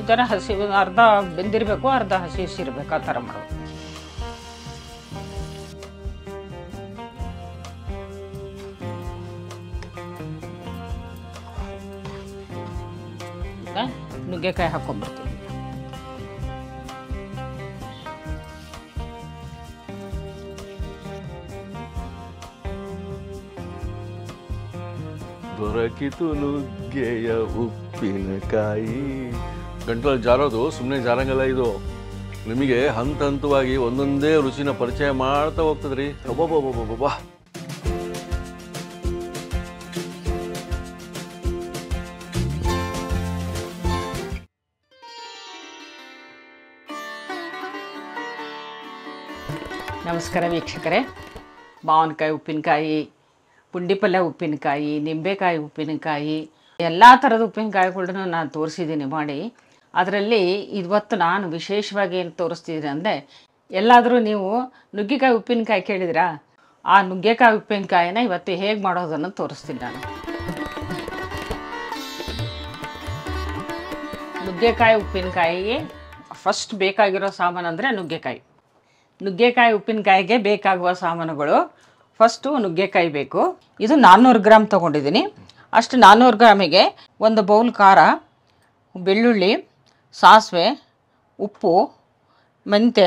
ಥರ ಹಸಿ ಅರ್ಧ ಬೆಂದಿರಬೇಕು, ಅರ್ಧ ಹಸಿ ಇರಬೇಕು, ಆ ಥರ ಮಾಡೋದು. ಈಗ ನುಗ್ಗೆಕಾಯಿ ಹಾಕೊಂಡ್ಬಿಡ್ತೀವಿ. ದೊರಕಿತು ನುಗ್ಗೆಯ ಉಪ್ಪಿನಕಾಯಿ. ಗಂಟಲು ಜಾರೋದು ಸುಮ್ಮನೆ ಜಾರಂಗಲ್ಲ ಇದು. ನಿಮಗೆ ಹಂತ ಹಂತವಾಗಿ ಒಂದೊಂದೇ ರುಚಿನ ಪರಿಚಯ ಮಾಡ್ತಾ ಹೋಗ್ತದ್ರಿ. ಅಬ್ಬಬ್ಬಬ್ಬಬ್ಬಾ. ನಮಸ್ಕಾರ ವೀಕ್ಷಕರೇ. ಮಾವಿನಕಾಯಿ ಉಪ್ಪಿನಕಾಯಿ, ಪುಂಡಿಪಲ್ಯ ಉಪ್ಪಿನಕಾಯಿ, ನಿಂಬೆಕಾಯಿ ಉಪ್ಪಿನಕಾಯಿ, ಎಲ್ಲ ಥರದ ಉಪ್ಪಿನಕಾಯಿಗಳನ್ನೂ ನಾನು ತೋರಿಸಿದ್ದೀನಿ ಮಾಡಿ. ಅದರಲ್ಲಿ ಇವತ್ತು ನಾನು ವಿಶೇಷವಾಗಿ ಏನು ತೋರಿಸ್ತಿದ್ದೀನಿ ಅಂದರೆ, ಎಲ್ಲಾದರೂ ನೀವು ನುಗ್ಗೆಕಾಯಿ ಉಪ್ಪಿನಕಾಯಿ ಕೇಳಿದ್ರಾ? ಆ ನುಗ್ಗೆಕಾಯಿ ಉಪ್ಪಿನಕಾಯಿನ ಇವತ್ತು ಹೇಗೆ ಮಾಡೋದನ್ನು ತೋರಿಸ್ತೀನಿ ನಾನು. ನುಗ್ಗೆಕಾಯಿ ಉಪ್ಪಿನಕಾಯಿಗೆ ಫಸ್ಟ್ ಬೇಕಾಗಿರೋ ಸಾಮಾನು ಅಂದರೆ ನುಗ್ಗೆಕಾಯಿ. ನುಗ್ಗೆಕಾಯಿ ಉಪ್ಪಿನಕಾಯಿಗೆ ಬೇಕಾಗುವ ಸಾಮಾನುಗಳು, ಫಸ್ಟು ನುಗ್ಗೆಕಾಯಿ ಬೇಕು. ಇದು 400 ಗ್ರಾಮ್ ತೊಗೊಂಡಿದ್ದೀನಿ. ಅಷ್ಟು 400 ಗ್ರಾಮಿಗೆ ಒಂದು ಬೌಲ್ ಖಾರ, ಬೆಳ್ಳುಳ್ಳಿ, ಸಾಸಿವೆ, ಉಪ್ಪು, ಮೆಂತ್ಯ,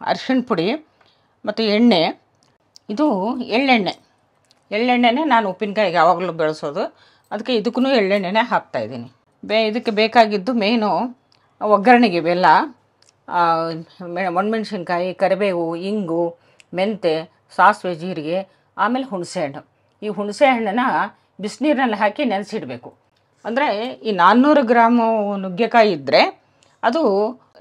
ಅರಿಶಿಣ ಪುಡಿ ಮತ್ತು ಎಣ್ಣೆ. ಇದು ಎಳ್ಳೆಣ್ಣೆನೇ ನಾನು ಉಪ್ಪಿನಕಾಯಿಗೆ ಯಾವಾಗಲೂ ಬೆಳೆಸೋದು. ಅದಕ್ಕೆ ಇದಕ್ಕೂ ಎಳ್ಳೆಣ್ಣೆನೇ ಹಾಕ್ತಾಯಿದ್ದೀನಿ. ಇದಕ್ಕೆ ಬೇಕಾಗಿದ್ದು ಮೇನು ಒಗ್ಗರಣೆಗೆ ಬೆಲ್ಲ, ಒಣಮೆಣ್ಸಿನ್ಕಾಯಿ, ಕರಿಬೇವು, ಇಂಗು, ಮೆಂತ್ಯ, ಸಾಸಿವೆ, ಜೀರಿಗೆ, ಆಮೇಲೆ ಹುಣಸೆಹಣ್ಣು. ಈ ಹುಣಸೆಹಣ್ಣನ್ನು ಬಿಸಿನೀರಿನಲ್ಲಿ ಹಾಕಿ ನೆನೆಸಿಡಬೇಕು. ಅಂದರೆ ಈ 400 ಗ್ರಾಮು ನುಗ್ಗೆಕಾಯಿ ಇದ್ದರೆ ಅದು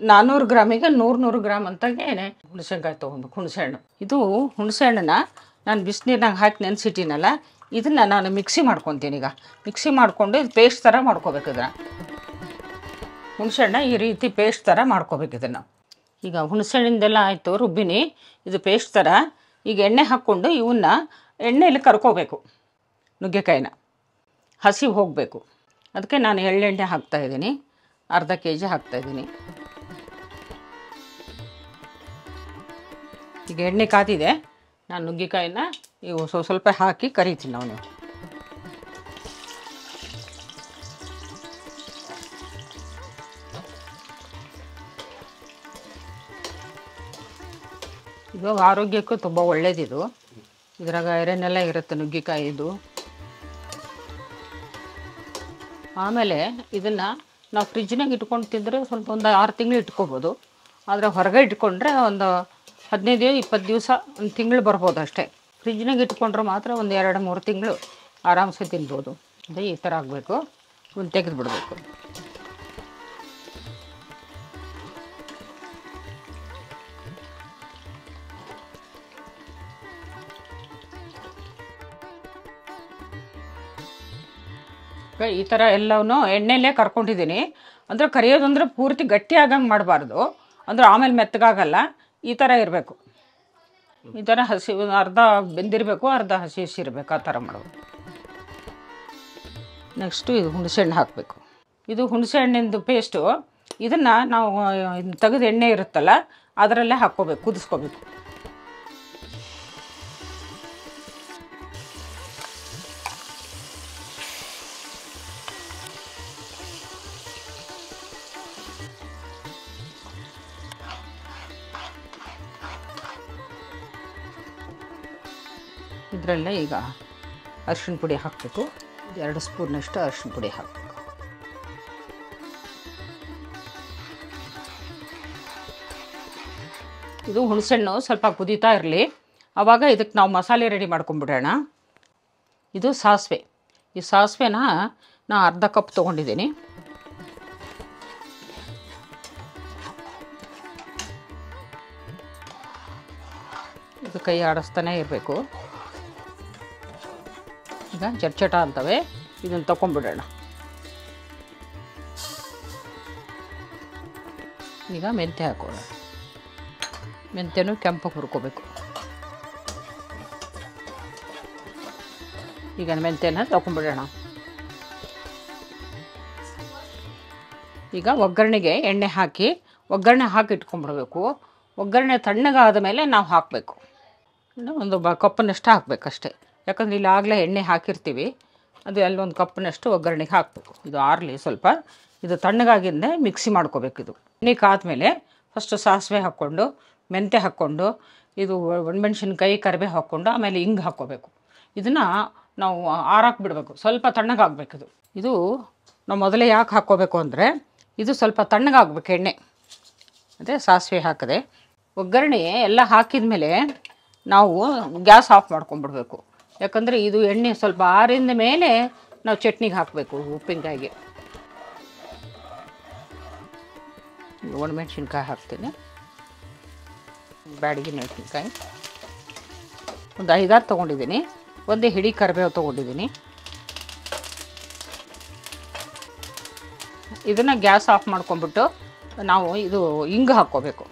400 ಗ್ರಾಮಿಗೆ 100 ಗ್ರಾಮ್ ಅಂತಾಗೆ ಹುಣಸೆಕಾಯಿ ತೊಗೊಬೇಕು, ಹುಣಸೆಹಣ್ಣು. ಇದು ಹುಣಸೆಹಣ್ಣನ್ನು ನಾನು ಬಿಸಿನೀರಿನಾಗ ಹಾಕಿ ನೆನೆಸಿಟ್ಟಿನಲ್ಲ, ಇದನ್ನು ನಾನು ಮಿಕ್ಸಿ ಮಾಡ್ಕೊತೀನಿ. ಈಗ ಮಿಕ್ಸಿ ಮಾಡಿಕೊಂಡು ಇದು ಪೇಸ್ಟ್ ಥರ ಮಾಡ್ಕೋಬೇಕು. ಇದನ್ನು ಹುಣಸೆಹಣ್ಣ ಈ ರೀತಿ ಪೇಸ್ಟ್ ಥರ ಮಾಡ್ಕೋಬೇಕು. ಇದನ್ನು ಈಗ ಹುಣಸೆಹಣ್ಣಿಂದೆಲ್ಲ ಆಯಿತು, ರುಬ್ಬಿನಿ. ಇದು ಪೇಸ್ಟ್ ಥರ. ಈಗ ಎಣ್ಣೆ ಹಾಕ್ಕೊಂಡು ಇವನ್ನ ಎಣ್ಣೆಯಲ್ಲಿ ಕರ್ಕೋಬೇಕು. ನುಗ್ಗೆಕಾಯಿನ ಹಸಿ ಹೋಗಬೇಕು. ಅದಕ್ಕೆ ನಾನು ಎಳ್ಳೆಣ್ಣೆ ಹಾಕ್ತಾಯಿದ್ದೀನಿ. ಅರ್ಧ kg ಹಾಕ್ತಾಯಿದ್ದೀನಿ. ಈಗ ಎಣ್ಣೆ ಕಾದಿದೆ. ನಾನು ನುಗ್ಗೆಕಾಯಿನ ಇವು ಸ್ವಲ್ಪ ಹಾಕಿ ಕರಿತೀನಿ ನಾವು. ಇವಾಗ ಆರೋಗ್ಯಕ್ಕೂ ತುಂಬ ಒಳ್ಳೆಯದಿದು. ಇದ್ರಾಗ ಐರನ್ ಎಲ್ಲ ಇರುತ್ತೆ ನುಗ್ಗೆಕಾಯಿದು. ಆಮೇಲೆ ಇದನ್ನು ನಾವು ಫ್ರಿಜ್ನಾಗ ಇಟ್ಕೊಂಡು ತಿಂದರೆ ಸ್ವಲ್ಪ ಒಂದು 6 ತಿಂಗಳು ಇಟ್ಕೋಬೋದು. ಆದರೆ ಹೊರಗೆ ಇಟ್ಕೊಂಡ್ರೆ ಒಂದು 15-20 ದಿವಸ, ಒಂದು ತಿಂಗಳು ಬರ್ಬೋದು ಅಷ್ಟೇ. ಫ್ರಿಜ್ನಾಗ ಇಟ್ಕೊಂಡ್ರೆ ಮಾತ್ರ ಒಂದು 2-3 ತಿಂಗಳು ಆರಾಮ್ಸೆ ತಿನ್ಬೋದು. ಅದೇ ಈ ಥರ ಆಗಬೇಕು. ಒಂದು ತೆಗೆದು ಬಿಡಬೇಕು. ಈ ಥರ ಎಲ್ಲವನ್ನೂ ಎಣ್ಣೆಯಲ್ಲೇ ಕರ್ಕೊಂಡಿದ್ದೀನಿ. ಅಂದರೆ ಕರಿಯೋದಂದ್ರೆ ಪೂರ್ತಿ ಗಟ್ಟಿ ಆಗಂಗೆ ಮಾಡಬಾರ್ದು, ಅಂದರೆ ಆಮೇಲೆ ಮೆತ್ತಗಾಗಲ್ಲ. ಈ ಥರ ಇರಬೇಕು. ಈ ಥರ ಹಸಿ ಅರ್ಧ ಬೆಂದಿರಬೇಕು, ಅರ್ಧ ಹಸಿ ಇರಬೇಕು, ಆ ಥರ ಮಾಡೋದು. ನೆಕ್ಸ್ಟು ಇದು ಹುಣಸೆಹಣ್ಣು ಹಾಕಬೇಕು. ಇದು ಹುಣಸೆಹಣ್ಣಿಂದು ಪೇಸ್ಟು. ಇದನ್ನು ನಾವು ತೆಗೆದು ಎಣ್ಣೆ ಇರುತ್ತಲ್ಲ ಅದರಲ್ಲೇ ಹಾಕ್ಕೋಬೇಕು, ಕುದಿಸ್ಕೋಬೇಕು. ಇದರಲ್ಲೇ ಈಗ ಅರಿಶಿಣ ಪುಡಿ ಹಾಕಬೇಕು. 2 ಸ್ಪೂನಷ್ಟು ಅರಿಶಿಣ ಪುಡಿ ಹಾಕಬೇಕು. ಇದು ಹುಣಸೆಹಣ್ಣು ಸ್ವಲ್ಪ ಕುದೀತಾ ಇರಲಿ. ಆವಾಗ ಇದಕ್ಕೆ ನಾವು ಮಸಾಲೆ ರೆಡಿ ಮಾಡ್ಕೊಂಬಿಡೋಣ. ಇದು ಸಾಸಿವೆ. ಈ ಸಾಸಿವೆನ ನಾನು ಅರ್ಧ ಕಪ್ ತೊಗೊಂಡಿದ್ದೀನಿ. ಇದು ಕೈ ಆಡಿಸ್ತಾನೆ ಇರಬೇಕು. ಈಗ ಚಟ ಅಂತವೆ. ಇದನ್ನು ತಗೊಂಡ್ಬಿಡೋಣ. ಈಗ ಮೆಂತ್ಯ ಹಾಕೋಣ. ಮೆಂತ್ಯನೂ ಕೆಂಪಗೆ ಹುರ್ಕೋಬೇಕು. ಈಗ ಮೆಂತ್ಯನ ತಗೊಂಡ್ಬಿಡೋಣ. ಈಗ ಒಗ್ಗರಣೆಗೆ ಎಣ್ಣೆ ಹಾಕಿ ಒಗ್ಗರಣೆ ಹಾಕಿ ಇಟ್ಕೊಂಡ್ಬಿಡ್ಬೇಕು. ಒಗ್ಗರಣೆ ತಣ್ಣಗಾದ ಮೇಲೆ ನಾವು ಹಾಕಬೇಕು. ಒಂದು ಕಪ್ಪಿನಷ್ಟು ಹಾಕಬೇಕಷ್ಟೇ, ಯಾಕಂದರೆ ಇಲ್ಲಿ ಆಗಲೇ ಎಣ್ಣೆ ಹಾಕಿರ್ತೀವಿ. ಅದು ಅಲ್ಲೊಂದು ಕಪ್ಪಿನಷ್ಟು ಒಗ್ಗರಣೆಗೆ ಹಾಕಬೇಕು. ಇದು ಆರಲಿ ಸ್ವಲ್ಪ, ಇದು ತಣ್ಣಗಾಗಿಂದ ಮಿಕ್ಸಿ ಮಾಡ್ಕೋಬೇಕು. ಇದು ಎಣ್ಣೆ ಕಾದ್ಮೇಲೆ ಫಸ್ಟು ಸಾಸಿವೆ ಹಾಕ್ಕೊಂಡು, ಮೆಂತ್ಯ ಹಾಕ್ಕೊಂಡು, ಇದು ಒಣಮೆಣ್ಸಿನ್ಕಾಯಿ, ಕರಿಬೇವು ಹಾಕ್ಕೊಂಡು ಆಮೇಲೆ ಹಿಂಗೆ ಹಾಕ್ಕೋಬೇಕು. ಇದನ್ನು ನಾವು ಆರಾಕ್ಬಿಡ್ಬೇಕು, ಸ್ವಲ್ಪ ತಣ್ಣಗಾಗಬೇಕು. ಇದು ನಾವು ಮೊದಲೇ ಯಾಕೆ ಹಾಕ್ಕೋಬೇಕು ಅಂದರೆ ಇದು ಸ್ವಲ್ಪ ತಣ್ಣಗಾಗಬೇಕು ಎಣ್ಣೆ. ಅದೇ ಸಾಸಿವೆ ಹಾಕಿದೆ. ಒಗ್ಗರಣೆ ಎಲ್ಲ ಹಾಕಿದ ಮೇಲೆ ನಾವು ಗ್ಯಾಸ್ ಆಫ್ ಮಾಡ್ಕೊಂಡ್ಬಿಡ್ಬೇಕು. ಯಾಕಂದರೆ ಇದು ಎಣ್ಣೆ ಸ್ವಲ್ಪ ಆರಿದ ಮೇಲೆ ನಾವು ಚಟ್ನಿಗೆ ಹಾಕಬೇಕು. ಉಪ್ಪಿನಕಾಯಿಗೆ ಒಣಮೆಣ್ಸಿನ್ಕಾಯಿ ಹಾಕ್ತೀನಿ, ಬ್ಯಾಡಗಿ ಮೆಣಸಿನ್ಕಾಯಿ ಒಂದು 5-6 ತೊಗೊಂಡಿದ್ದೀನಿ. ಒಂದೇ ಹಿಡಿ ಕರಿಬೇವು ತೊಗೊಂಡಿದ್ದೀನಿ. ಇದನ್ನು ಗ್ಯಾಸ್ ಆಫ್ ಮಾಡ್ಕೊಂಡ್ಬಿಟ್ಟು ನಾವು ಇದು ಹಿಂಗೆ ಹಾಕ್ಕೋಬೇಕು.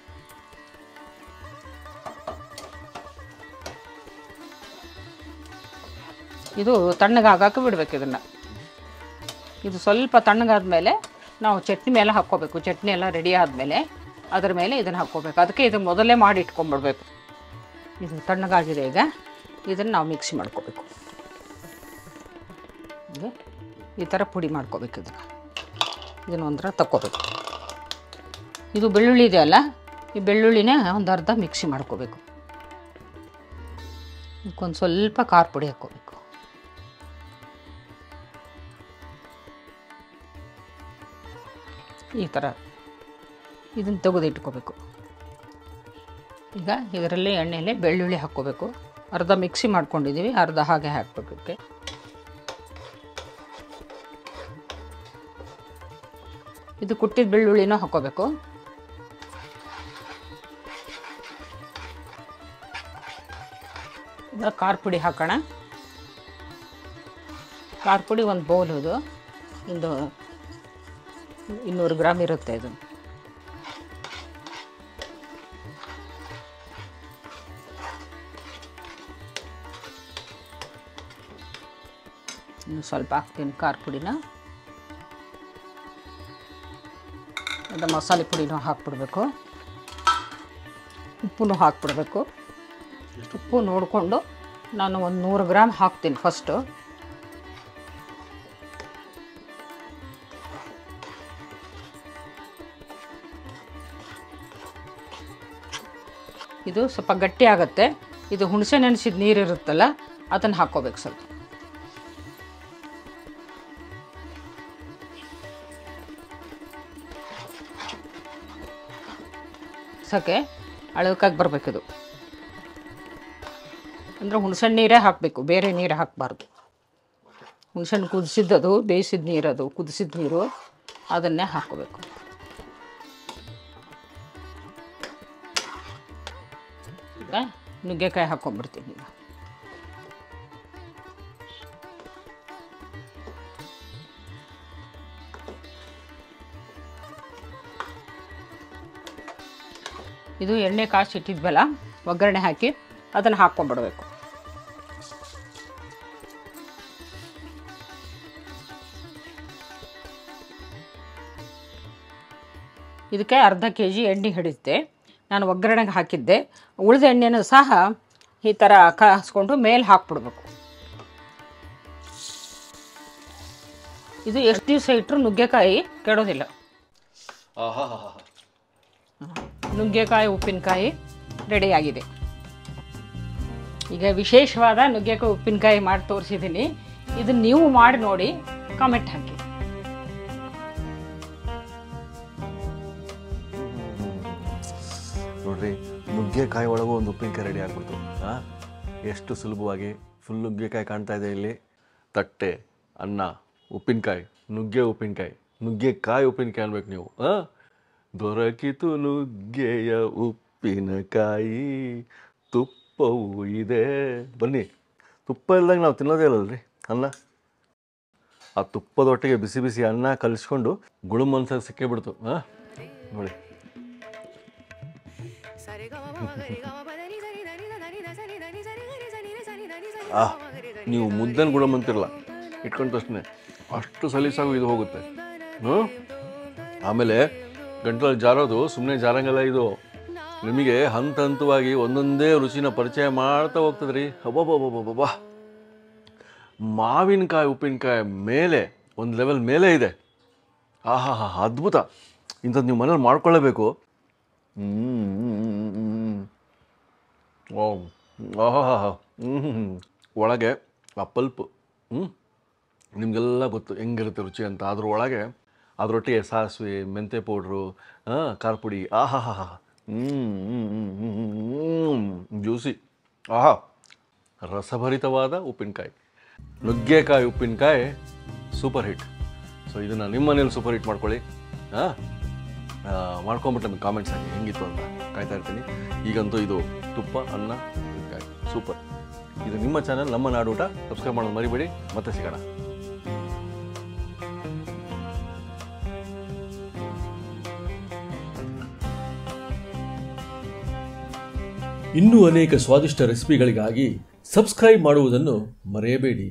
ಇದು ತಣ್ಣಗಾಗಕ್ಕೆ ಬಿಡಬೇಕು. ಇದು ಸ್ವಲ್ಪ ತಣ್ಣಗಾದ ಮೇಲೆ ನಾವು ಚಟ್ನಿ ಮೇಲೆ ಹಾಕ್ಕೋಬೇಕು. ಚಟ್ನಿ ಎಲ್ಲ ರೆಡಿ ಆದಮೇಲೆ ಅದರ ಮೇಲೆ ಇದನ್ನು ಹಾಕ್ಕೋಬೇಕು. ಅದಕ್ಕೆ ಇದು ಮೊದಲೇ ಮಾಡಿ ಇಟ್ಕೊಂಡ್ಬಿಡ್ಬೇಕು. ಇದು ತಣ್ಣಗಾಗಿದೆ. ಈಗ ಇದನ್ನು ನಾವು ಮಿಕ್ಸಿ ಮಾಡ್ಕೋಬೇಕು. ಈ ಥರ ಪುಡಿ ಮಾಡ್ಕೋಬೇಕು. ಇದನ್ನು ಒಂಥರ ತಕ್ಕೋಬೇಕು. ಇದು ಬೆಳ್ಳುಳ್ಳಿ ಇದೆಯಲ್ಲ, ಈ ಬೆಳ್ಳುಳ್ಳಿನೇ ಒಂದು ಅರ್ಧ ಮಿಕ್ಸಿ ಮಾಡ್ಕೋಬೇಕು. ಇದಕ್ಕೊಂದು ಸ್ವಲ್ಪ ಖಾರ ಪುಡಿ ಹಾಕ್ಕೋಬೇಕು. ಈ ಥರ ಇದನ್ನು ತೆಗೆದಿಟ್ಕೋಬೇಕು. ಈಗ ಇದರಲ್ಲಿ ಎಣ್ಣೆಯಲ್ಲಿ ಬೆಳ್ಳುಳ್ಳಿ ಹಾಕ್ಕೋಬೇಕು. ಅರ್ಧ ಮಿಕ್ಸಿ ಮಾಡ್ಕೊಂಡಿದ್ದೀವಿ, ಅರ್ಧ ಹಾಗೆ ಹಾಕಬೇಕು. ಇದು ಕುಟ್ಟಿದ ಬೆಳ್ಳುಳ್ಳಿನೂ ಹಾಕ್ಕೋಬೇಕು. ಈಗ ಖಾರ ಪುಡಿ ಹಾಕೋಣ. ಖಾರ ಪುಡಿ ಒಂದು ಬೌಲ್, ಇದು ಒಂದು 200 ಗ್ರಾಮ್ ಇರುತ್ತೆ. ಇದು ಇನ್ನು ಸ್ವಲ್ಪ ಹಾಕ್ತೀನಿ ಖಾರ ಪುಡಿನ. ಅದು ಮಸಾಲೆ ಪುಡಿನೂ ಹಾಕ್ಬಿಡ್ಬೇಕು. ಉಪ್ಪು ಹಾಕ್ಬಿಡ್ಬೇಕು. ಉಪ್ಪು ನೋಡಿಕೊಂಡು ನಾನು ಒಂದು 100 ಗ್ರಾಮ್ ಹಾಕ್ತೀನಿ ಫಸ್ಟು. ಇದು ಸ್ವಲ್ಪ ಗಟ್ಟಿ ಆಗುತ್ತೆ. ಇದು ಹುಣಸೆ ನೆನೆಸಿದ ನೀರು ಇರುತ್ತಲ್ಲ, ಅದನ್ನು ಹಾಕ್ಕೋಬೇಕು ಸ್ವಲ್ಪ. ಸಕ್ಕೆ ಅಳಕಾಗಿ ಬರಬೇಕಿದು. ಅಂದರೆ ಹುಣಸೆಹಣ್ಣು ನೀರೇ ಹಾಕಬೇಕು, ಬೇರೆ ನೀರು ಹಾಕಬಾರ್ದು. ಹುಣಸೆಹಣ್ಣು ಕುದಿಸಿದ್ದದು, ಬೇಯಿಸಿದ ನೀರದು, ಕುದಿಸಿದ ನೀರು ಅದನ್ನೇ ಹಾಕ್ಕೋಬೇಕು. ಈಗ ನುಗ್ಗೆಕಾಯಿ ಹಾಕ್ಕೊಂಡ್ಬಿಡ್ತೀನಿ. ಈಗ ಇದು ಎಣ್ಣೆ ಕಾಸಿ ಇಟ್ಟಿದ್ವಲ್ಲ, ಒಗ್ಗರಣೆ ಹಾಕಿ ಅದನ್ನು ಹಾಕ್ಕೊಂಡ್ಬಿಡ್ಬೇಕು. ಇದಕ್ಕೆ ಅರ್ಧ kg ಎಣ್ಣೆ ಹಿಡಿಯುತ್ತೆ. ನಾನು ಒಗ್ಗರಣೆಗೆ ಹಾಕಿದ್ದೆ. ಉಳಿದ ಎಣ್ಣೆನೂ ಸಹ ಈ ಥರ ಕಾಯಿಸ್ಕೊಂಡು ಮೇಲೆ ಹಾಕ್ಬಿಡ್ಬೇಕು. ಇದು ಎಷ್ಟು ದಿವಸ ಇಟ್ಟರು ನುಗ್ಗೆಕಾಯಿ ಕೆಡೋದಿಲ್ಲ. ನುಗ್ಗೆಕಾಯಿ ಉಪ್ಪಿನಕಾಯಿ ರೆಡಿಯಾಗಿದೆ. ಈಗ ವಿಶೇಷವಾದ ನುಗ್ಗೆಕಾಯಿ ಉಪ್ಪಿನಕಾಯಿ ಮಾಡಿ ತೋರಿಸಿದ್ದೀನಿ. ಇದನ್ನು ನೀವು ಮಾಡಿ ನೋಡಿ, ಕಾಮೆಂಟ್ ಹಾಕಿ. ನೋಡ್ರಿ, ನುಗ್ಗೆಕಾಯಿ ಒಳಗೂ ಒಂದು ಉಪ್ಪಿನಕಾಯಿ ರೆಡಿ ಆಗ್ಬಿಡ್ತು. ಎಷ್ಟು ಸುಲಭವಾಗಿ ಫುಲ್ ನುಗ್ಗೆಕಾಯಿ ಕಾಣ್ತಾ ಇದೆ ಇಲ್ಲಿ. ತಟ್ಟೆ, ಅನ್ನ, ಉಪ್ಪಿನಕಾಯಿ, ನುಗ್ಗೆಕಾಯಿ ಉಪ್ಪಿನಕಾಯಿ ಅನ್ಬೇಕು ನೀವು. ದೊರಕಿತು ನುಗ್ಗೆಯ ಉಪ್ಪಿನಕಾಯಿ, ತುಪ್ಪವೂ ಇದೆ. ಬನ್ನಿ, ತುಪ್ಪ ಇಲ್ದಂಗೆ ನಾವು ತಿನ್ನೋದೇ ಇಲ್ಲಲ್ರಿ ಅನ್ನ. ಆ ತುಪ್ಪದೊಟ್ಟಿಗೆ ಬಿಸಿ ಬಿಸಿ ಅನ್ನ ಕಲಿಸ್ಕೊಂಡು ಗುಳುಮ್ ಅನ್ಸಕ್ಕೆ ಸಿಕ್ಕೇ ಬಿಡ್ತು. ನೋಡಿ, ನೀವು ಮುದ್ದೆನ ಗುಳುಮ್ ಅಂತಿರಲ್ಲ, ಇಟ್ಕೊಂಡ ತಕ್ಷಣ ಅಷ್ಟು ಸಲೀಸಾಗೂ ಇದು ಹೋಗುತ್ತೆ. ಆಮೇಲೆ ಗಂಟಲಲ್ಲಿ ಜಾರೋದು ಸುಮ್ಮನೆ ಜಾರಂಗಲ್ಲ ಇದು. ನಿಮಗೆ ಹಂತ ಹಂತವಾಗಿ ಒಂದೊಂದೇ ರುಚಿನ ಪರಿಚಯ ಮಾಡ್ತಾ ಹೋಗ್ತದೆ ರೀ. ಅಬ್ಬಬ್ಬಬ್ಬಬ್ಬಬ್ಬಾ, ಮಾವಿನಕಾಯಿ ಉಪ್ಪಿನಕಾಯಿ ಮೇಲೆ ಒಂದು ಲೆವೆಲ್ ಮೇಲೆ ಇದೆ. ಆಹಾ ಹಾ, ಅದ್ಭುತ. ಇಂಥದ್ದು ನೀವು ಮನೇಲಿ ಮಾಡ್ಕೊಳ್ಳೇಬೇಕು. ಆಹಾ ಹಾ, ಒಳಗೆ ಆ ಪಲ್ಪು ನಿಮಗೆಲ್ಲ ಗೊತ್ತು ಹೆಂಗಿರುತ್ತೆ ರುಚಿ ಅಂತ. ಅದ್ರೊಳಗೆ ಅದರೊಟ್ಟಿಗೆ ಸಾಸಿವೆ, ಮೆಂತ್ಯ ಪೌಡ್ರು, ಖಾರ ಪುಡಿ, ಆಹಾ ಹಾ ಹಾ, ಜ್ಯೂಸಿ, ಆಹಾ, ರಸಭರಿತವಾದ ಉಪ್ಪಿನಕಾಯಿ. ನುಗ್ಗೆಕಾಯಿ ಉಪ್ಪಿನಕಾಯಿ ಸೂಪರ್ ಹಿಟ್. ಸೊ ಇದನ್ನು ನಿಮ್ಮ ಮನೇಲಿ ಸೂಪರ್ ಹಿಟ್ ಮಾಡ್ಕೊಳ್ಳಿ. ಮಾಡ್ಕೊಂಬಿಟ್ಟು ನಮಗೆ ಕಾಮೆಂಟ್ಸ್ ಹಾಕಿ ಹೆಂಗಿತ್ತು ಅಂತ ಕಾಯ್ತಾ ಇರ್ತೀನಿ. ಈಗಂತೂ ಇದು ತುಪ್ಪ, ಅನ್ನ, ಉಪ್ಪಿನಕಾಯಿ ಸೂಪರ್. ಇದು ನಿಮ್ಮ ಚಾನಲ್ ನಮ್ಮ ನಾಡೂಟ. ಸಬ್ಸ್ಕ್ರೈಬ್ ಮಾಡೋದು ಮರಿಬೇಡಿ. ಮತ್ತೆ ಸಿಗೋಣ. ಇನ್ನೂ ಅನೇಕ ಸ್ವಾದಿಷ್ಟ ರೆಸಿಪಿಗಳಿಗಾಗಿ ಸಬ್ಸ್ಕ್ರೈಬ್ ಮಾಡುವುದನ್ನು ಮರೆಯಬೇಡಿ.